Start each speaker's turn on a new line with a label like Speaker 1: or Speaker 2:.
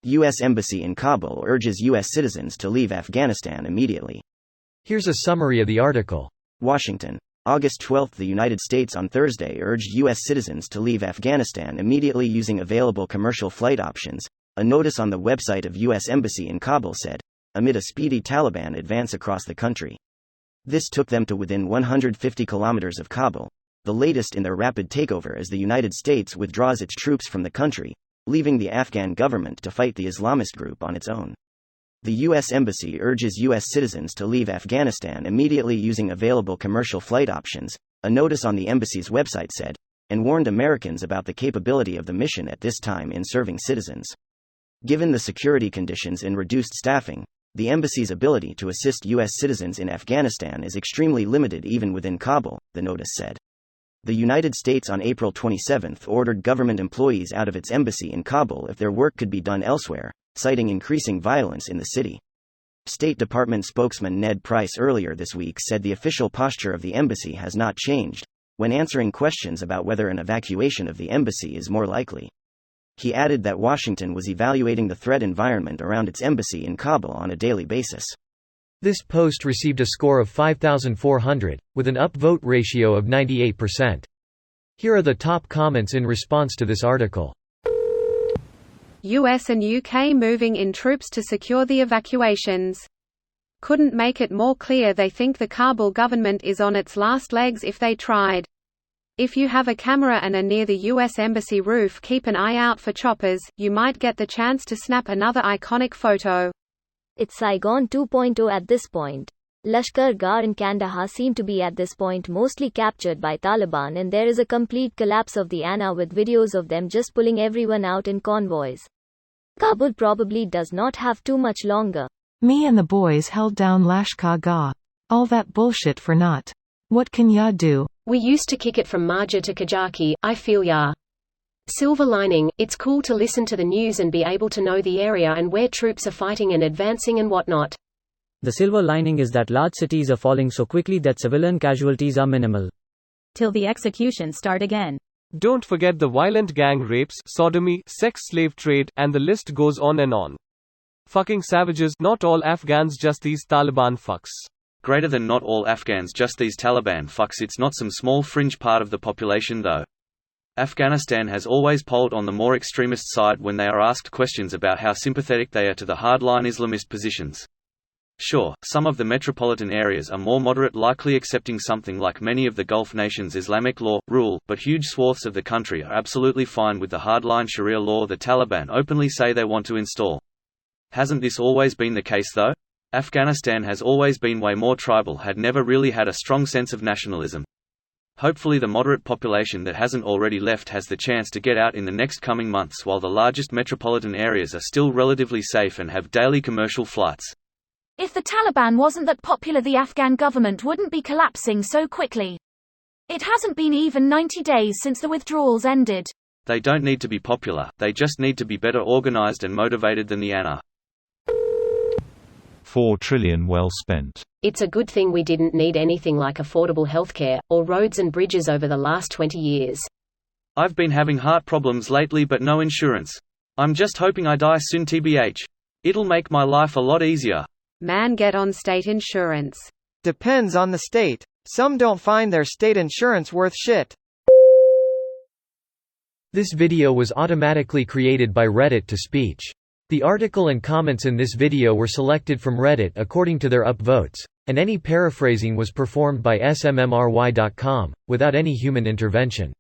Speaker 1: U.S. Embassy in Kabul urges U.S. citizens to leave Afghanistan immediately.
Speaker 2: Here's a summary of the article.
Speaker 1: Washington, August 12. The United States on Thursday urged U.S. citizens to leave Afghanistan immediately using available commercial flight options, a notice on the website of U.S. Embassy in Kabul said, amid a speedy Taliban advance across the country. This took them to within 150 kilometers of Kabul, the latest in their rapid takeover as the United States withdraws its troops from the country, leaving the Afghan government to fight the Islamist group on its own. The U.S. Embassy urges U.S. citizens to leave Afghanistan immediately using available commercial flight options, a notice on the embassy's website said, and warned Americans about the capability of the mission at this time in serving citizens. Given the security conditions and reduced staffing, the embassy's ability to assist U.S. citizens in Afghanistan is extremely limited even within Kabul, the notice said. The United States on April 27 ordered government employees out of its embassy in Kabul if their work could be done elsewhere, citing increasing violence in the city. State Department spokesman Ned Price earlier this week said the official posture of the embassy has not changed, when answering questions about whether an evacuation of the embassy is more likely. He added that Washington was evaluating the threat environment around its embassy in Kabul on a daily basis.
Speaker 2: This post received a score of 5,400, with an upvote ratio of 98%. Here are the top comments in response to this article.
Speaker 3: US and UK moving in troops to secure the evacuations. Couldn't make it more clear they think the Kabul government is on its last legs if they tried. If you have a camera and are near the US Embassy roof, keep an eye out for choppers, you might get the chance to snap another iconic photo.
Speaker 4: It's Saigon 2.0 at this point. Lashkar Gah and Kandahar seem to be at this point mostly captured by Taliban, and there is a complete collapse of the ANA with videos of them just pulling everyone out in convoys. Kabul probably does not have too much longer.
Speaker 5: Me and the boys held down Lashkar Gah. All that bullshit for naught. What can ya do?
Speaker 6: We used to kick it from Marja to Kajaki, I feel ya. Silver lining, it's cool to listen to the news and be able to know the area and where troops are fighting and advancing and whatnot.
Speaker 7: The silver lining is that large cities are falling so quickly that civilian casualties are minimal.
Speaker 8: Till the executions start again.
Speaker 9: Don't forget the violent gang rapes, sodomy, sex slave trade, and the list goes on and on. Fucking savages, not all Afghans, just these Taliban fucks.
Speaker 10: Greater than not all Afghans, just these Taliban fucks. It's not some small fringe part of the population though. Afghanistan has always polled on the more extremist side when they are asked questions about how sympathetic they are to the hardline Islamist positions. Sure, some of the metropolitan areas are more moderate, likely accepting something like many of the Gulf nations' Islamic law, rule, but huge swaths of the country are absolutely fine with the hardline Sharia law the Taliban openly say they want to install. Hasn't this always been the case though? Afghanistan has always been way more tribal, had never really had a strong sense of nationalism. Hopefully the moderate population that hasn't already left has the chance to get out in the next coming months while the largest metropolitan areas are still relatively safe and have daily commercial flights.
Speaker 11: If the Taliban wasn't that popular, the Afghan government wouldn't be collapsing so quickly. It hasn't been even 90 days since the withdrawals ended.
Speaker 10: They don't need to be popular, they just need to be better organized and motivated than the ANA.
Speaker 12: 4 trillion well spent.
Speaker 6: It's a good thing we didn't need anything like affordable healthcare, or roads and bridges over the last 20 years.
Speaker 10: I've been having heart problems lately but no insurance. I'm just hoping I die soon tbh. It'll make my life a lot easier.
Speaker 3: Man, get on state insurance.
Speaker 13: Depends on the state. Some don't find their state insurance worth shit.
Speaker 2: This video was automatically created by Reddit to speech. The article and comments in this video were selected from Reddit according to their upvotes, and any paraphrasing was performed by smmry.com, without any human intervention.